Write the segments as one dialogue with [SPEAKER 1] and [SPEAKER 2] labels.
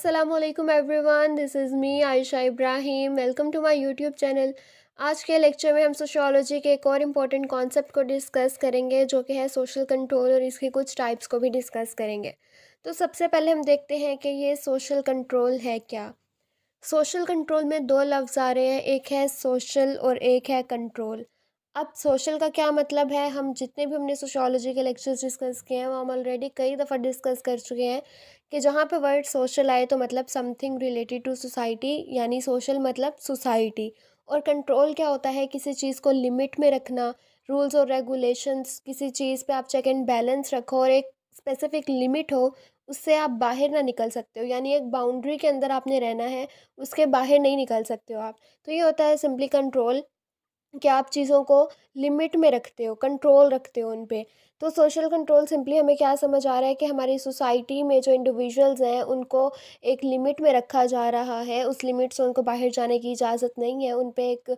[SPEAKER 1] असलकुम everyone, this is me Ayesha Ibrahim. Welcome to my YouTube channel. आज के लेक्चर में हम सोशियोलॉजी के एक और इम्पॉर्टेंट कॉन्सेप्ट को डिस्कस करेंगे, जो कि है सोशल कंट्रोल, और इसके कुछ टाइप्स को भी डिस्कस करेंगे। तो सबसे पहले हम देखते हैं कि ये सोशल कंट्रोल है क्या। सोशल कंट्रोल में दो लफ्ज़ आ रहे हैं, एक है सोशल और एक है कंट्रोल। अब सोशल का क्या मतलब है, हम जितने भी हमने सोशियोलॉजी के लेक्चर्स डिस्कस किए हैं वो हम ऑलरेडी कई दफ़ा डिस्कस कर चुके हैं कि जहाँ पे वर्ड सोशल आए तो मतलब समथिंग रिलेटेड टू सोसाइटी, यानी सोशल मतलब सोसाइटी। और कंट्रोल क्या होता है, किसी चीज़ को लिमिट में रखना, रूल्स और रेगुलेशंस, किसी चीज़ पे आप चेक एंड बैलेंस रखो और एक स्पेसिफिक लिमिट हो, उससे आप बाहर ना निकल सकते हो, यानी एक बाउंड्री के अंदर आपने रहना है, उसके बाहर नहीं निकल सकते हो आप। तो ये होता है सिंपली कंट्रोल, कि आप चीज़ों को लिमिट में रखते हो, कंट्रोल रखते हो उन पे। तो सोशल कंट्रोल सिंपली हमें क्या समझ आ रहा है कि हमारी सोसाइटी में जो इंडिविजुअल्स हैं उनको एक लिमिट में रखा जा रहा है, उस लिमिट से उनको बाहर जाने की इजाज़त नहीं है, उन पे एक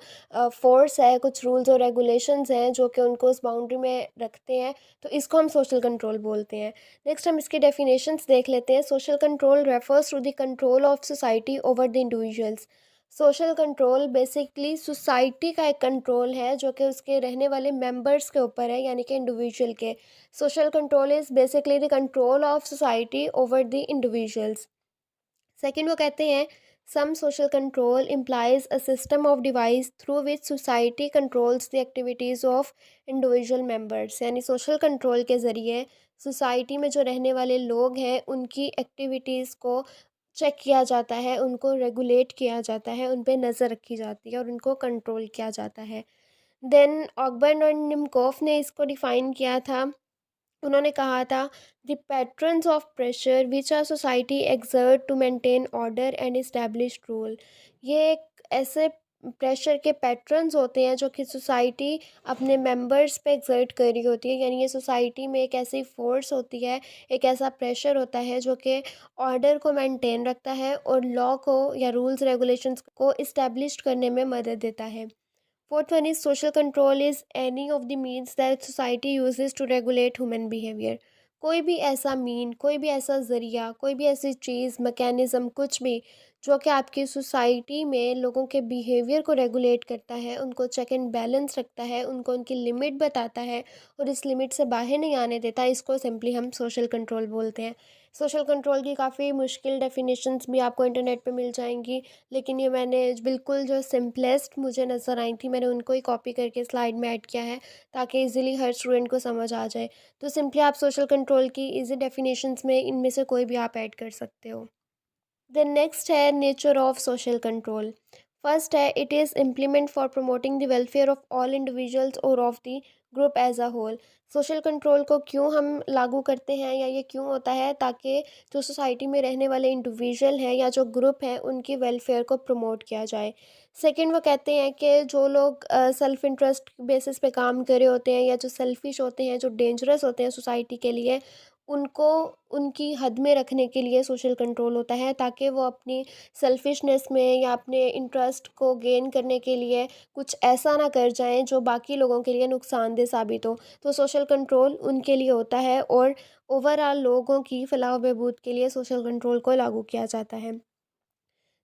[SPEAKER 1] फ़ोर्स है, कुछ रूल्स और रेगुलेशंस हैं जो कि उनको उस बाउंड्री में रखते हैं। तो इसको हम सोशल कंट्रोल बोलते हैं। नेक्स्ट हम इसकी डेफिनेशंस देख लेते हैं। Social control refers to the control of society over the individuals. Social control basically society का एक कंट्रोल है जो कि उसके रहने वाले मेंबर्स के ऊपर है, यानी कि इंडिविजुअल के। Social control is basically the control of society over the individuals. Second वो कहते हैं, some social control implies a system of device through which society controls the activities of individual members, यानी सोशल कंट्रोल के ज़रिए society में जो रहने वाले लोग हैं उनकी एक्टिविटीज़ को चेक किया जाता है, उनको रेगुलेट किया जाता है, उन पे नज़र रखी जाती है और उनको कंट्रोल किया जाता है। देन ऑकबर्न और निमकोफ ने इसको डिफ़ाइन किया था। उन्होंने कहा था, the patterns of pressure which are society exert to maintain order and established rule. ये एक ऐसे प्रेशर के पैटर्न्स होते हैं जो कि सोसाइटी अपने मेंबर्स पे एक्सर्ट कर रही होती है, यानी ये सोसाइटी में एक ऐसी फोर्स होती है, एक ऐसा प्रेशर होता है जो कि ऑर्डर को मेंटेन रखता है और लॉ को या रूल्स रेगुलेशंस को इस्टेब्लिश करने में मदद देता है। Fourth one is social control is any of the means that society uses to regulate human behavior. कोई भी ऐसा कोई भी ऐसा ज़रिया, कोई भी ऐसी चीज़, मैकेनिज़्म, कुछ भी जो कि आपकी सोसाइटी में लोगों के बिहेवियर को रेगुलेट करता है, उनको चेक एंड बैलेंस रखता है, उनको उनकी लिमिट बताता है और इस लिमिट से बाहर नहीं आने देता, इसको सिंपली हम सोशल कंट्रोल बोलते हैं। सोशल कंट्रोल की काफ़ी मुश्किल डेफिनेशंस भी आपको इंटरनेट पे मिल जाएंगी, लेकिन ये मैंने बिल्कुल जो सिंपलेस्ट मुझे नज़र आई थी, मैंने उनको ही कॉपी करके स्लाइड में ऐड किया है ताकि इजीली हर स्टूडेंट को समझ आ जाए। तो सिंपली आप सोशल कंट्रोल की इजी डेफिनेशंस में इनमें से कोई भी आप ऐड कर सकते हो। देन नेक्स्ट है nature of social control. First है, it is implement for promoting the welfare of all individuals और of the group as a whole. Social control को क्यों हम लागू करते हैं या ये क्यों होता है, ताकि जो सोसाइटी में रहने वाले इंडिविजुअल हैं या जो ग्रुप हैं उनकी वेलफेयर को प्रमोट किया जाए। सेकंड वो कहते हैं कि जो लोग सेल्फ इंटरेस्ट बेसिस पे काम कर रहे होते हैं या जो सेल्फिश होते हैं, जो डेंजरस होते हैं सोसाइटी के लिए, उनको उनकी हद में रखने के लिए सोशल कंट्रोल होता है, ताकि वो अपनी सेल्फिशनेस में या अपने इंटरेस्ट को गेन करने के लिए कुछ ऐसा ना कर जाएं जो बाकी लोगों के लिए नुकसानदेह साबित हो। तो सोशल कंट्रोल उनके लिए होता है और ओवरऑल लोगों की फलाह व बहबूद के लिए सोशल कंट्रोल को लागू किया जाता है।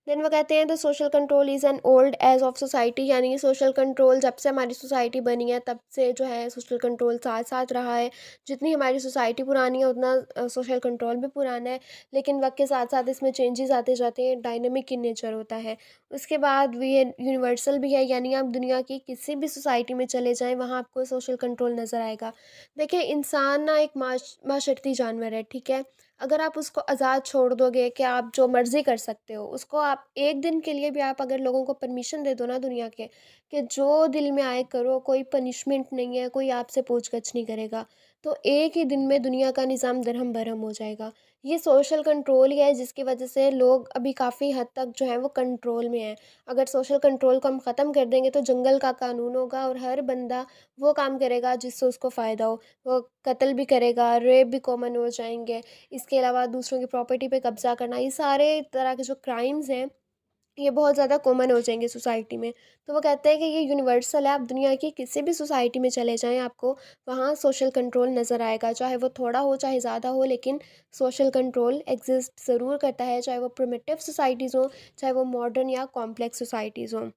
[SPEAKER 1] देन वो कहते हैं the social control is an old age of society, यानी सोशल कंट्रोल जब से हमारी सोसाइटी बनी है तब से जो है सोशल कंट्रोल साथ साथ रहा है। जितनी हमारी सोसाइटी पुरानी है उतना सोशल कंट्रोल भी पुराना है, लेकिन वक्त के साथ साथ इसमें चेंजेस आते जाते हैं, डायनेमिक इन नेचर होता है। उसके बाद भी ये यूनिवर्सल भी है, यानी आप दुनिया की किसी भी सोसाइटी में चले जाएँ वहाँ आपको सोशल कंट्रोल नज़र आएगा। देखिए, इंसान ना एक माशरती जानवर है, ठीक है। अगर आप उसको आज़ाद छोड़ दोगे कि आप जो मर्ज़ी कर सकते हो, उसको आप एक दिन के लिए भी आप अगर लोगों को परमिशन दे दो ना दुनिया के, कि जो दिल में आए करो, कोई पनिशमेंट नहीं है, कोई आपसे पूछ-गछ नहीं करेगा, तो एक ही दिन में दुनिया का निज़ाम दरहम-बरहम हो जाएगा। ये सोशल कंट्रोल ही है जिसकी वजह से लोग अभी काफ़ी हद तक जो है वो कंट्रोल में हैं। अगर सोशल कंट्रोल को हम ख़त्म कर देंगे तो जंगल का कानून होगा और हर बंदा वो काम करेगा जिससे उसको फ़ायदा हो। वो कत्ल भी करेगा, रेप भी कॉमन हो जाएँगे। इसके अलावा दूसरों की प्रॉपर्टी पे कब्ज़ा करना, ये सारे तरह के जो क्राइम्स हैं, ये बहुत ज़्यादा कॉमन हो जाएंगे सोसाइटी में। तो वो कहते हैं कि ये यूनिवर्सल है, आप दुनिया की किसी भी सोसाइटी में चले जाएँ, आपको वहाँ सोशल कंट्रोल नज़र आएगा, चाहे वो थोड़ा हो चाहे ज़्यादा हो, लेकिन सोशल कंट्रोल एग्ज़िस्ट ज़रूर करता है, चाहे वो प्रिमिटिव सोसाइटीज़ हों, चाहे वो मॉडर्न या कॉम्प्लेक्स सोसाइटीज़ हों।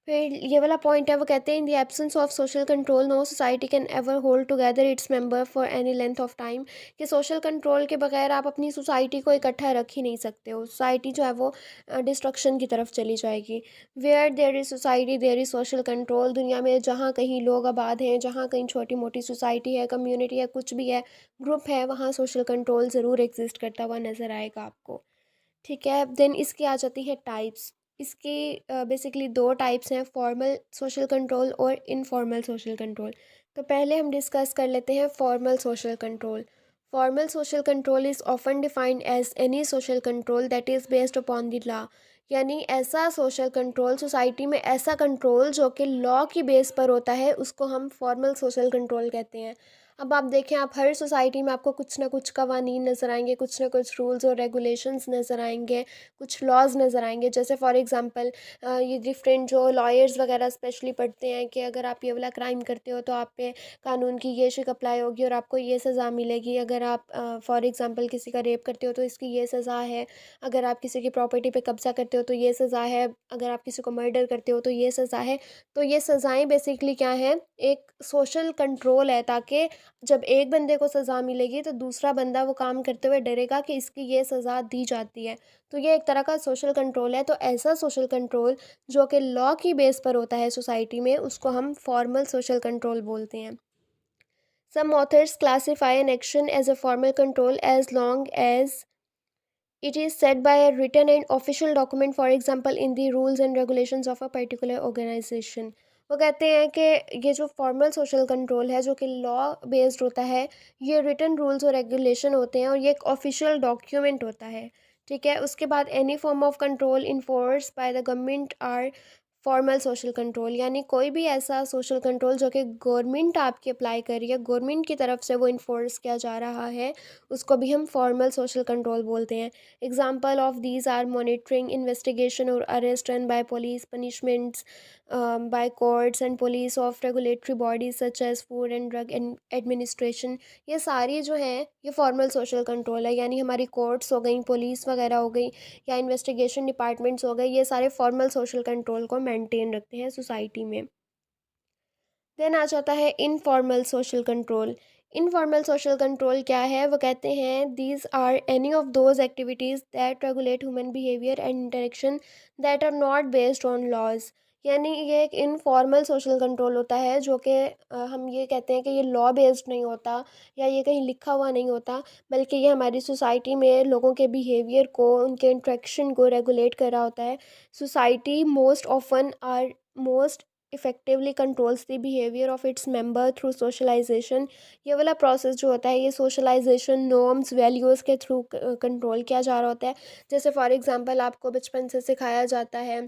[SPEAKER 1] फिर ये वाला पॉइंट है, वो कहते हैं in the absence of social control no society can ever hold together its member for any length of time. कि सोशल कंट्रोल के बगैर आप अपनी सोसाइटी को इकट्ठा रख ही नहीं सकते हो, सोसाइटी जो है वो डिस्ट्रक्शन की तरफ चली जाएगी। Where there is society there is social control. दुनिया में जहाँ कहीं लोग आबाद हैं, जहाँ कहीं छोटी मोटी सोसाइटी है, कम्युनिटी है, कुछ भी है, ग्रुप है, वहाँ सोशल कंट्रोल ज़रूर एग्जिस्ट करता हुआ नज़र आएगा आपको। ठीक है, देन इसकी आ जाती है टाइप्स। इसकी बेसिकली दो टाइप्स हैं, फॉर्मल सोशल कंट्रोल और इनफॉर्मल सोशल कंट्रोल। तो पहले हम डिस्कस कर लेते हैं formal social control. Formal social control is often defined as any social control that is based upon the law. यानी ऐसा सोशल कंट्रोल, सोसाइटी में ऐसा कंट्रोल जो कि लॉ की बेस पर होता है, उसको हम फॉर्मल सोशल कंट्रोल कहते हैं। अब आप देखें, आप हर सोसाइटी में आपको कुछ ना कुछ कवानीन नज़र आएंगे, कुछ ना कुछ रूल्स और रेगुलेशंस नज़र आएंगे, कुछ लॉज नज़र आएंगे। जैसे फॉर एग्जांपल ये डिफरेंट जो लॉयर्स वगैरह स्पेशली पढ़ते हैं कि अगर आप ये वाला क्राइम करते हो तो आप पे कानून की ये शिक अप्लाई होगी और आपको ये सज़ा मिलेगी। अगर आप फॉर एग्जांपल किसी का रेप करते हो तो इसकी ये सज़ा है। अगर आप किसी की प्रॉपर्टी पे कब्जा करते हो तो ये सज़ा है। अगर आप किसी को मर्डर करते हो तो ये सज़ा है। तो ये सज़ाएँ बेसिकली क्या हैं, एक सोशल कंट्रोल है, ताकि जब एक बंदे को सज़ा मिलेगी तो दूसरा बंदा वो काम करते हुए डरेगा कि इसकी ये सज़ा दी जाती है। तो ये एक तरह का सोशल कंट्रोल है। तो ऐसा सोशल कंट्रोल जो कि लॉ की बेस पर होता है सोसाइटी में, उसको हम फॉर्मल सोशल कंट्रोल बोलते हैं। Some authors classify an action as a formal control as long as it is set by a written and official document, for example in the rules and regulations of a particular organization। वो कहते हैं कि ये जो formal social control है, जो कि law based होता है, ये रिटन रूल्स और रेगुलेशन होते हैं और ये एक ऑफिशियल डॉक्यूमेंट होता है। ठीक है, उसके बाद any form of control enforce by the government are formal social control. यानी कोई भी ऐसा सोशल कंट्रोल जो कि गवर्नमेंट आपकी अप्लाई कर रही है, गवर्नमेंट की तरफ से वो इन्फोर्स किया जा रहा है, उसको भी हम फॉर्मल सोशल कंट्रोल बोलते हैं। Example of these are monitoring, investigation or arrest done by police, punishments by courts and police of regulatory bodies such as Food and Drug Administration। ये सारी जो हैं ये फॉर्मल सोशल कंट्रोल है। यानी हमारी कोर्ट्स हो गई, पुलिस वगैरह हो गई, या इन्वेस्टिगेशन डिपार्टमेंट्स हो गए, ये सारे फॉर्मल सोशल कंट्रोल को मेंटेन रखते हैं सोसाइटी में। देन आ जाता है informal social control. Informal social control क्या है, वो कहते हैं these are any of those activities that regulate human behaviour and interaction that are not based on laws. यानी ये एक इनफॉर्मल सोशल कंट्रोल होता है जो कि हम ये कहते हैं कि ये लॉ बेस्ड नहीं होता, या ये कहीं लिखा हुआ नहीं होता, बल्कि ये हमारी सोसाइटी में लोगों के बिहेवियर को, उनके इंट्रैक्शन को रेगुलेट कर रहा होता है। Society most often or most effectively controls the behaviour of its member through socialization. ये वाला प्रोसेस जो होता है, ये सोशलाइजेशन, नॉर्म्स, वैल्यूज़ के थ्रू कंट्रोल किया जा रहा होता है। जैसे फॉर एग्जांपल आपको बचपन से सिखाया जाता है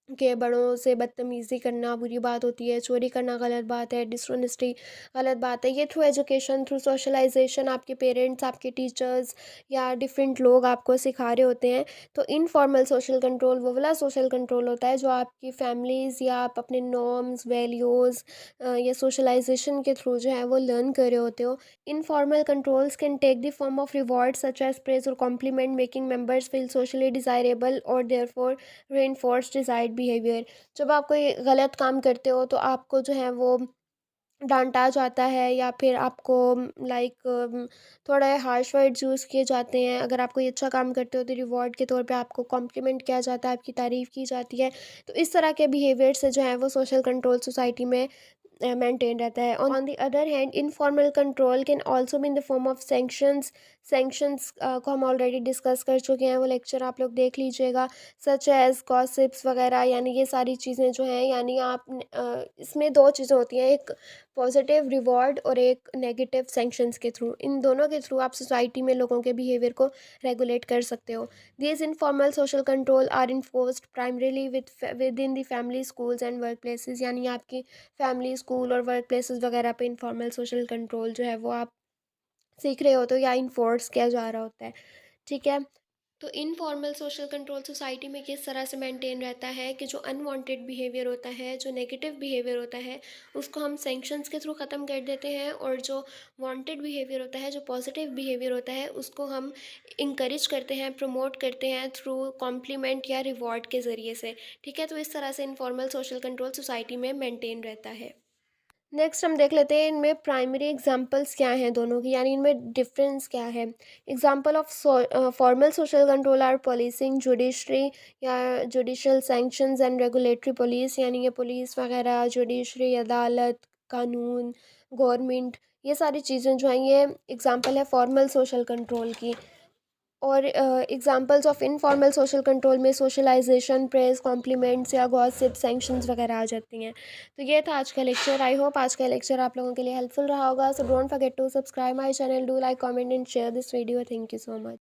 [SPEAKER 1] कि बड़ों से बदतमीज़ी करना बुरी बात होती है, चोरी करना गलत बात है, डिसऑनेस्टी गलत बात है। ये थ्रू एजुकेशन, थ्रू सोशलाइजेशन आपके पेरेंट्स, आपके टीचर्स या डिफरेंट लोग आपको सिखा रहे होते हैं। तो इनफॉर्मल सोशल कंट्रोल वो वाला सोशल कंट्रोल होता है जो आपकी फैमिलीज़ या आप अपने नॉर्म्स, वैल्यूज़ या सोशलाइजेशन के थ्रू जो है वो लर्न कर रहे होते हो। Informal controls can take the form of reward such as praise और compliment, making members feel socially desirable और देयरफॉर रेनफोर्स डिज़ायर्ड बिहेवियर। जब आप कोई गलत काम करते हो तो आपको जो है वो डांटा जाता है, या फिर आपको लाइक थोड़ा हार्श वर्ड्स यूज़ किए जाते हैं। अगर आप कोई अच्छा काम करते हो तो रिवॉर्ड के तौर पे आपको कॉम्प्लीमेंट किया जाता है, आपकी तारीफ़ की जाती है। तो इस तरह के बिहेवियर से जो है वो सोशल कंट्रोल सोसाइटी में मेंटेन रहता है। On the other hand informal control can also be in the form of sanctions. Sanctions को हम ऑलरेडी डिस्कस कर चुके हैं, वो लेक्चर आप लोग देख लीजिएगा। सच एज़ गॉसिप्स वगैरह, यानी ये सारी चीज़ें जो हैं, यानी आप इसमें दो चीज़ें होती हैं, एक पॉजिटिव रिवॉर्ड और एक नेगेटिव सैंक्शंस के थ्रू। इन दोनों के थ्रू आप सोसाइटी में लोगों के बिहेवियर को रेगुलेट कर सकते हो। These informal social control are enforced primarily within the family, schools and workplaces। यानी आपकी फैमिली, स्कूल और वर्क प्लेसेस वगैरह पे इनफॉर्मल सोशल कंट्रोल जो है वो आप सीख रहे होते हो या इन्फोर्स किया जा रहा होता है। ठीक है, तो इनफॉर्मल सोशल कंट्रोल सोसाइटी में किस तरह से मेंटेन रहता है कि जो अनवांटेड बिहेवियर होता है, जो नेगेटिव बिहेवियर होता है, उसको हम सैंक्शंस के थ्रू ख़त्म कर देते हैं, और जो वांटेड बिहेवियर होता है, जो पॉजिटिव बिहेवियर होता है, उसको हम इंकरेज करते हैं, प्रमोट करते हैं थ्रू कॉम्प्लीमेंट या रिवॉर्ड के ज़रिए से। ठीक है, तो इस तरह से इनफॉर्मल सोशल कंट्रोल सोसाइटी में मेंटेन रहता है। नेक्स्ट हम देख लेते हैं इनमें प्राइमरी एग्जांपल्स क्या हैं दोनों की, यानी इनमें डिफरेंस क्या है। Example of formal social control are policing, judiciary या judicial sanctions and regulatory police, यानी ये पुलिस वगैरह, जुडिशरी, अदालत, कानून, गवर्नमेंट, ये सारी चीज़ें जो हैं ये एग्जांपल है फॉर्मल सोशल कंट्रोल की। और examples of informal social control में सोशलाइजेशन, प्रेस, कॉम्प्लीमेंट्स या गॉसिप, सैंक्शंस वगैरह आ जाती हैं। तो ये था आज का लेक्चर। आई होप आज का लेक्चर आप लोगों के लिए हेल्पफुल रहा होगा। So don't forget to subscribe my channel, do like, comment and share this video. Thank you so much.